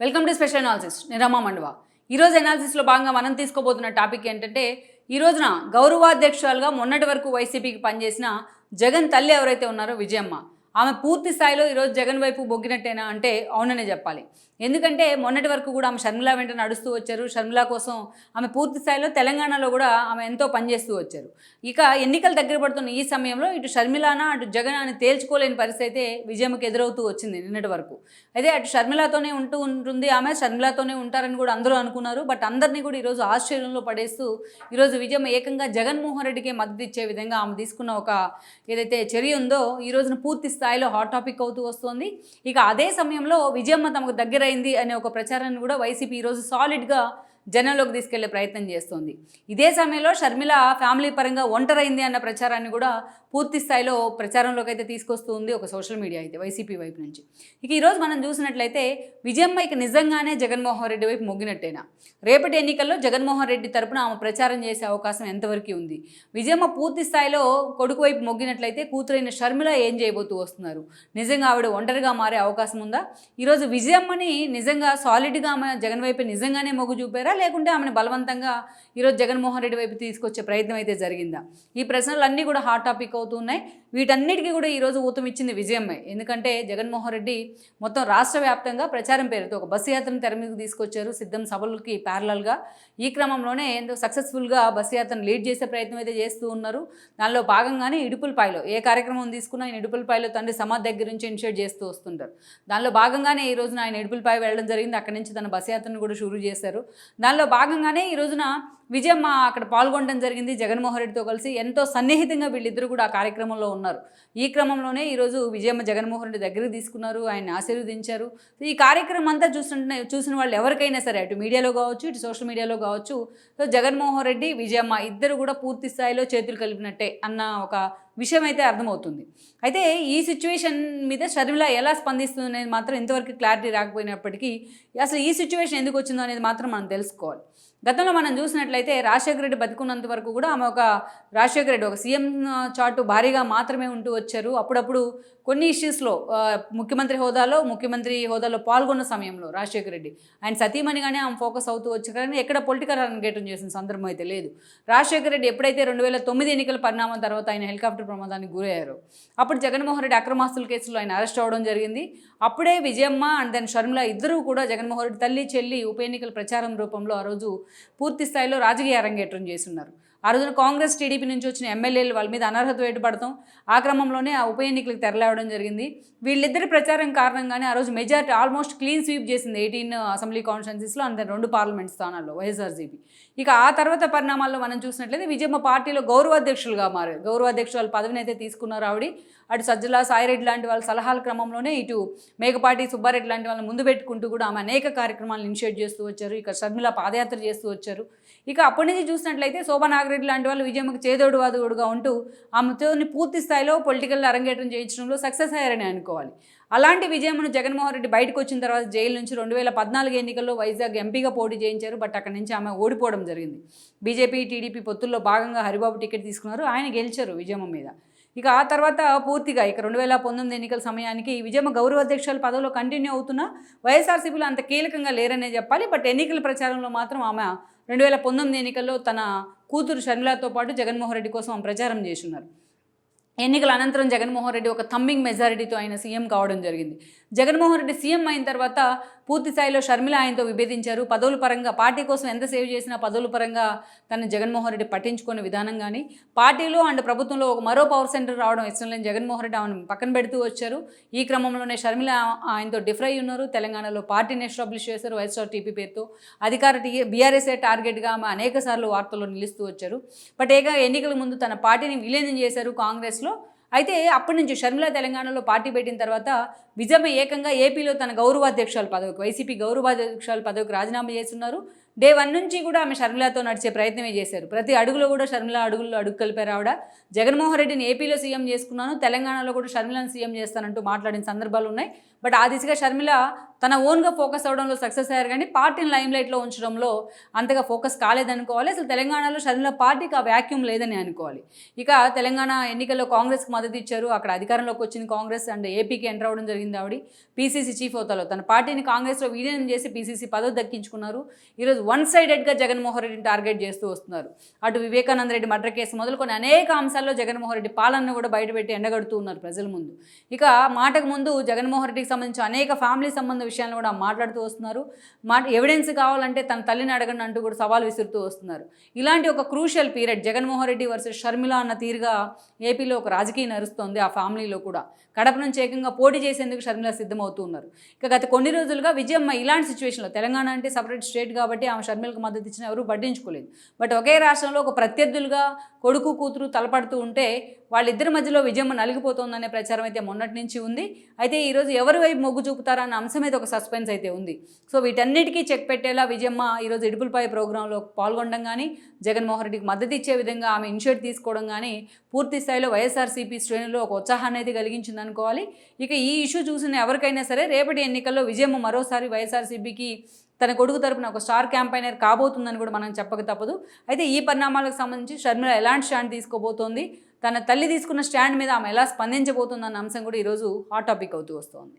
Welcome to special analysis. నేను రమా మండవ. ఈరోజు అనాలిసిస్లో భాగంగా మనం తీసుకోబోతున్న టాపిక్ ఏంటంటే, ఈ రోజున గౌరవాధ్యక్షురాలుగా మొన్నటి వరకు వైసీపీకి పనిచేసిన జగన్ తల్లి ఎవరైతే ఉన్నారో విజయమ్మ, ఆమె పూర్తి స్థాయిలో ఈరోజు జగన్ వైపు బొగ్గినట్టేనా అంటే అవుననే చెప్పాలి. ఎందుకంటే మొన్నటి వరకు కూడా ఆమె షర్మిల వెంట నడుస్తూ వచ్చారు. షర్మిల కోసం ఆమె పూర్తి స్థాయిలో తెలంగాణలో కూడా ఆమె ఎంతో పనిచేస్తూ వచ్చారు. ఇక ఎన్నికలు దగ్గర పడుతున్న ఈ సమయంలో ఇటు షర్మిలానా అటు జగన్ అని తేల్చుకోలేని పరిస్థితి అయితే విజయమ్మకి ఎదురవుతూ వచ్చింది నిన్నటి వరకు. అయితే అటు షర్మిలతోనే ఉంటుంది, ఆమె షర్మిలతోనే ఉంటారని కూడా అందరూ అనుకున్నారు. బట్ అందరినీ కూడా ఈరోజు ఆశ్చర్యంలో పడేస్తూ ఈరోజు విజయమ్మ ఏకంగా జగన్మోహన్ రెడ్డికే మద్దతు ఇచ్చే విధంగా ఆమె తీసుకున్న ఒక ఏదైతే చర్య ఉందో ఈ రోజున పూర్తి స్థాయిలో హాట్ టాపిక్ అవుతూ వస్తుంది. ఇక అదే సమయంలో విజయమ్మ తమకు దగ్గరైంది అనే ఒక ప్రచారాన్ని కూడా వైసీపీ ఈరోజు సాలిడ్గా జనంలోకి తీసుకెళ్లే ప్రయత్నం చేస్తోంది. ఇదే సమయంలో షర్మిల ఫ్యామిలీ పరంగా ఒంటరైంది అన్న ప్రచారాన్ని కూడా పూర్తి స్థాయిలో ప్రచారంలోకి అయితే తీసుకొస్తూ ఉంది ఒక సోషల్ మీడియా అయితే వైసీపీ వైపు నుంచి. ఇక ఈరోజు మనం చూసినట్లయితే విజయమ్మ ఇక నిజంగానే జగన్మోహన్ రెడ్డి వైపు మొగ్గినట్టేనా? రేపటి ఎన్నికల్లో జగన్మోహన్ రెడ్డి తరపున ఆమె ప్రచారం చేసే అవకాశం ఎంతవరకు ఉంది? విజయమ్మ పూర్తి స్థాయిలో కొడుకు వైపు మొగ్గినట్లయితే కూతురైన షర్మిల ఏం చేయబోతూ వస్తున్నారు? నిజంగా ఆవిడ ఒంటరిగా మారే అవకాశం ఉందా? ఈరోజు విజయమ్మని నిజంగా సాలిడ్గా ఆమె జగన్ వైపు నిజంగానే మొగ్గు చూపారా, లేకుంటే ఆమెను బలవంతంగా ఈరోజు జగన్మోహన్ రెడ్డి వైపు తీసుకొచ్చే ప్రయత్నం అయితే జరిగిందా? ఈ ప్రశ్నలన్నీ కూడా హాట్ టాపిక్ అవుతున్నాయి. వీటన్నిటికీ కూడా ఈరోజు ఊతం ఇచ్చింది విజయమ్మే. ఎందుకంటే జగన్మోహన్ రెడ్డి మొత్తం రాష్ట్ర వ్యాప్తంగా ప్రచారం పేరుతో ఒక బస్సు యాత్రను తెర మీదకి తీసుకొచ్చారు సిద్ధం సభలకి ప్యారలల్గా. ఈ క్రమంలోనే ఎంతో సక్సెస్ఫుల్గా బస్సు యాత్రను లీడ్ చేసే ప్రయత్నం అయితే చేస్తూ ఉన్నారు. దానిలో భాగంగానే ఇడుపులపాయలో ఏ కార్యక్రమం తీసుకున్నా ఆయన ఇడుపులపాయలో తండ్రి సమాధి దగ్గర నుంచి ఇనిషియేట్ చేస్తూ వస్తుంటారు. దానిలో భాగంగానే ఈ రోజున ఆయన ఇడుపులపాయ వెళ్ళడం జరిగింది. అక్కడి నుంచి తన బస్సు యాత్రను కూడా షురూ చేశారు. దానిలో భాగంగానే ఈ రోజున విజయమ్మ అక్కడ పాల్గొనడం జరిగింది. జగన్మోహన్ రెడ్డితో కలిసి ఎంతో సన్నిహితంగా వీళ్ళిద్దరూ కూడా ఆ కార్యక్రమంలో ఉన్నారు. ఈ క్రమంలోనే ఈరోజు విజయమ్మ జగన్మోహన్ రెడ్డి దగ్గరికి తీసుకున్నారు, ఆయన ఆశీర్వదించారు. ఈ కార్యక్రమం అంతా చూసిన వాళ్ళు ఎవరికైనా సరే అటు మీడియాలో కావచ్చు ఇటు సోషల్ మీడియాలో కావచ్చు, సో జగన్మోహన్ రెడ్డి విజయమ్మ ఇద్దరు కూడా పూర్తి స్థాయిలో చేతులు కలిపినట్టే అన్న ఒక విషయం అయితే అర్థమవుతుంది. అయితే ఈ సిచ్యువేషన్ మీద షర్మిల ఎలా స్పందిస్తుంది అనేది మాత్రం ఇంతవరకు క్లారిటీ రాకపోయినప్పటికీ అసలు ఈ సిచ్యువేషన్ ఎందుకు వచ్చిందో అనేది మాత్రం మనం తెలుసుకోవాలి. గతంలో మనం చూసినట్లయితే రాజశేఖర రెడ్డి బతుకున్నంత వరకు కూడా ఆమె రాజశేఖర రెడ్డి ఒక సీఎం చాటు భారీగా మాత్రమే ఉంటూ వచ్చారు. అప్పుడప్పుడు కొన్ని ఇష్యూస్లో ముఖ్యమంత్రి హోదాలో పాల్గొన్న సమయంలో రాజశేఖర రెడ్డి ఆయన సతీమణిగానే ఆమె ఫోకస్ అవుతూ వచ్చారు. కానీ ఎక్కడ పొలిటికల్ రంగేటం చేసిన సందర్భం అయితే లేదు. రాజశేఖర రెడ్డి ఎప్పుడైతే 2009 ఎన్నికల పరిణామం తర్వాత ఆయన హెలికాప్టర్ ప్రమాదానికి గురయ్యారు, అప్పుడు జగన్మోహన్ రెడ్డి అక్రమాస్తుల కేసులో ఆయన అరెస్ట్ అవ్వడం జరిగింది. అప్పుడే విజయమ్మ అండ్ దెన్ షర్మిల ఇద్దరూ కూడా జగన్మోహన్ రెడ్డి తల్లి చెల్లి ఉప ఎన్నికల ప్రచారం రూపంలో ఆ రోజు పూర్తి స్థాయిలో రాజకీయ అరంగేట్రం చేస్తున్నారు. ఆ రోజున కాంగ్రెస్ టీడీపీ నుంచి వచ్చిన ఎమ్మెల్యేలు వాళ్ళ మీద అనర్హత వేటుపడతాం, ఆ క్రమంలోనే ఆ ఉప ఎన్నికలకు తెరలేవడం జరిగింది. వీళ్ళిద్దరి ప్రచారం కారణంగానే ఆ రోజు మెజారిటీ ఆల్మోస్ట్ క్లీన్ స్వీప్ చేసింది 18 అసెంబ్లీ కాన్స్టిట్యున్సీస్లో అండ్ 2 పార్లమెంట్ స్థానాల్లో వైఎస్ఆర్సీపీ. ఇక ఆ తర్వాత పరిణామాల్లో మనం చూసినట్లయితే విజయమ్మ పార్టీలో గౌరవాధ్యక్షులుగా మారారు. గౌరవాధ్యక్షుల పదవిని అయితే తీసుకున్నారు ఆవిడ. అటు సజ్జల సాయిరెడ్డి లాంటి వాళ్ళ సలహాల క్రమంలోనే ఇటు మేకపాటి సుబ్బారెడ్డి లాంటి వాళ్ళని ముందు పెట్టుకుంటూ కూడా ఆమె అనేక కార్యక్రమాలను ఇనిషియేట్ చేస్తూ వచ్చారు. ఇక షర్మిల పాదయాత్ర చేస్తూ వచ్చారు. ఇక అప్పటి నుంచి చూసినట్లయితే శోభా నాగిరెడ్డి లాంటి వాళ్ళు విజయమ్మకు చేదోడు వాదోడుగా ఉంటూ ఆమెతో పూర్తి స్థాయిలో పొలిటికల్ అరంగేట్రం చేయించడంలో సక్సెస్ అయ్యారని అనుకోవాలి. అలాంటి విజయమ్మను జగన్మోహన్ రెడ్డి బయటకు వచ్చిన తర్వాత జైలు నుంచి 2014 ఎన్నికల్లో వైజాగ్ ఎంపీగా పోటీ చేయించారు. బట్ అక్కడి నుంచి ఆమె ఓడిపోవడం జరిగింది. బీజేపీ టీడీపీ పొత్తుల్లో భాగంగా హరిబాబు టికెట్ తీసుకున్నారు, ఆయన గెలిచారు విజయమ్మ మీద. ఇక ఆ తర్వాత పూర్తిగా ఇక 2019 ఎన్నికల సమయానికి విజయమ్మ గౌరవాధ్యక్షుల పదవిలో కంటిన్యూ అవుతున్నా వైఎస్ఆర్సీపీలో అంత కీలకంగా లేరనే చెప్పాలి. బట్ ఎన్నికల ప్రచారంలో మాత్రం ఆమె 2019 ఎన్నికల్లో తన కూతురు షర్మిలతో పాటు జగన్మోహన్ రెడ్డి కోసం ఆమె ప్రచారం చేస్తున్నారు. ఎన్నికల అనంతరం జగన్మోహన్ రెడ్డి ఒక థంబింగ్ మెజారిటీతో ఆయన సీఎం కావడం జరిగింది. జగన్మోహన్ రెడ్డి సీఎం అయిన తర్వాత పూర్తి స్థాయిలో షర్మిల ఆయనతో విభేదించారు. పదవుల పరంగా పార్టీ కోసం ఎంత సేవ్ చేసినా పదవుల పరంగా తను జగన్మోహన్ రెడ్డి పట్టించుకునే విధానం కానీ, పార్టీలో అండ్ ప్రభుత్వంలో ఒక మరో పవర్ సెంటర్ రావడం ఇష్టం లేని జగన్మోహన్ రెడ్డి ఆమెను పక్కన పెడుతూ వచ్చారు. ఈ క్రమంలోనే షర్మిల ఆయనతో డిఫర్ అయి ఉన్నారు. తెలంగాణలో పార్టీని ఎస్టాబ్లిష్ చేశారు వైఎస్ఆర్టీపీ పేరుతో. అధికార బీఆర్ఎస్ఏ టార్గెట్గా ఆమె అనేక సార్లు వార్తల్లో నిలుస్తూ వచ్చారు. బట్ ఎన్నికల ముందు తన పార్టీని విలీనం చేశారు కాంగ్రెస్లో. అయితే అప్పటి నుంచి షర్మిల తెలంగాణలో పార్టీ పెట్టిన తర్వాత విజయమ్మ ఏకంగా ఏపీలో తన గౌరవాధ్యక్షుల పదవికి వైసీపీ గౌరవాధ్యక్షుల పదవికి రాజీనామా చేస్తున్నారు. డే 1 నుంచి కూడా ఆమె షర్మిలతో నడిచే ప్రయత్నమే చేశారు. ప్రతి అడుగులో కూడా షర్మిల అడుగు కలిపారు ఆవిడ. జగన్మోహన్ రెడ్డిని ఏపీలో సీఎం చేసుకున్నాను, తెలంగాణలో కూడా షర్మిలను సీఎం చేస్తానంటూ మాట్లాడిన సందర్భాలు ఉన్నాయి. బట్ ఆ దిశగా షర్మిల తన ఓన్గా ఫోకస్ అవడంలో సక్సెస్ అయ్యారు, కానీ పార్టీని లైమ్ లైట్లో ఉంచడంలో అంతగా ఫోకస్ కాలేదనుకోవాలి. అసలు తెలంగాణలో షర్మిల పార్టీకి ఆ వ్యాక్యూమ్ లేదని అనుకోవాలి. ఇక తెలంగాణ ఎన్నికల్లో కాంగ్రెస్కి మద్దతు ఇచ్చారు, అక్కడ అధికారంలోకి వచ్చింది కాంగ్రెస్ అండ్ ఏపీకి ఎంటర్ అవ్వడం జరిగింది. ఆవిడ పీసీసీ చీఫ్ అవుతాలో తన పార్టీని కాంగ్రెస్లో విలీనం చేసి పీసీసీ పదవి దక్కించుకున్నారు. ఈరోజు వన్ సైడెడ్గా జగన్మోహన్ రెడ్డిని టార్గెట్ చేస్తూ వస్తున్నారు. అటు వివేకానంద రెడ్డి మర్డర్ కేసు మొదలుకొని అనేక అంశాల్లో జగన్మోహన్ రెడ్డి పాలనను కూడా బయటపెట్టి ఎండగడుతూ ఉన్నారు ప్రజల ముందు. ఇక మాటకు ముందు జగన్మోహన్ రెడ్డికి సంబంధించి అనేక ఫ్యామిలీ సంబంధ విషయాలను కూడా మాట్లాడుతూ వస్తున్నారు. ఎవిడెన్స్ కావాలంటే తన తల్లిని అడగండి అంటూ కూడా సవాల్ విసురుతూ వస్తున్నారు. ఇలాంటి ఒక crucial period Jaganmohan Reddy versus Sharmila అన్న తీరుగా ఏపీలో ఒక రాజకీయం నడుస్తోంది. ఆ ఫ్యామిలీలో కూడా కడప నుంచి ఏకంగా పోటీ చేసేందుకు షర్మిల సిద్ధమవుతూ ఉన్నారు. ఇక గత కొన్ని రోజులుగా విజయమ్మ ఇలాంటి సిచ్యువేషన్లో, తెలంగాణ అంటే సపరేట్ స్టేట్ కాబట్టి ఆమె షర్మిలకు మద్దతు ఇచ్చిన ఎవరు పట్టించుకోలేదు. బట్ ఒకే రాష్ట్రంలో ఒక ప్రత్యర్థులుగా కొడుకు కూతురు తలపడుతూ ఉంటే వాళ్ళిద్దరి మధ్యలో విజయమ్మ నలిగిపోతోందనే ప్రచారం అయితే మొన్నటి నుంచి ఉంది. అయితే ఈరోజు ఎవరి వైపు మొగ్గు చూపుతారా అన్న అంశం మీద ఒక సస్పెన్స్ అయితే ఉంది. సో వీటన్నిటికీ చెక్ పెట్టేలా విజయమ్మ ఈరోజు ఇడుపులపై ప్రోగ్రాంలో పాల్గొనడం కానీ, జగన్మోహన్ రెడ్డికి మద్దతు ఇచ్చే విధంగా ఆమె ఇనిషియేట్ తీసుకోవడం కానీ పూర్తి స్థాయిలో వైఎస్ఆర్సీపీ శ్రేణుల్లో ఒక ఉత్సాహాన్ని అయితే కలిగించింది అనుకోవాలి. ఇక ఈ ఇష్యూ చూసిన ఎవరికైనా సరే రేపటి ఎన్నికల్లో విజయమ్మ మరోసారి వైఎస్ఆర్సీపీకి తన కొడుకు తరపున ఒక స్టార్ క్యాంపైనర్ కాబోతుందని కూడా మనం చెప్పక తప్పదు. అయితే ఈ పరిణామాలకు సంబంధించి షర్మిల ఎలాంటి స్టాండ్ తీసుకోబోతోంది, తన తల్లి తీసుకున్న స్టాండ్ మీద ఆమె ఎలా స్పందించబోతుందన్న అంశం కూడా ఈరోజు హాట్ టాపిక్ అవుతూ వస్తోంది.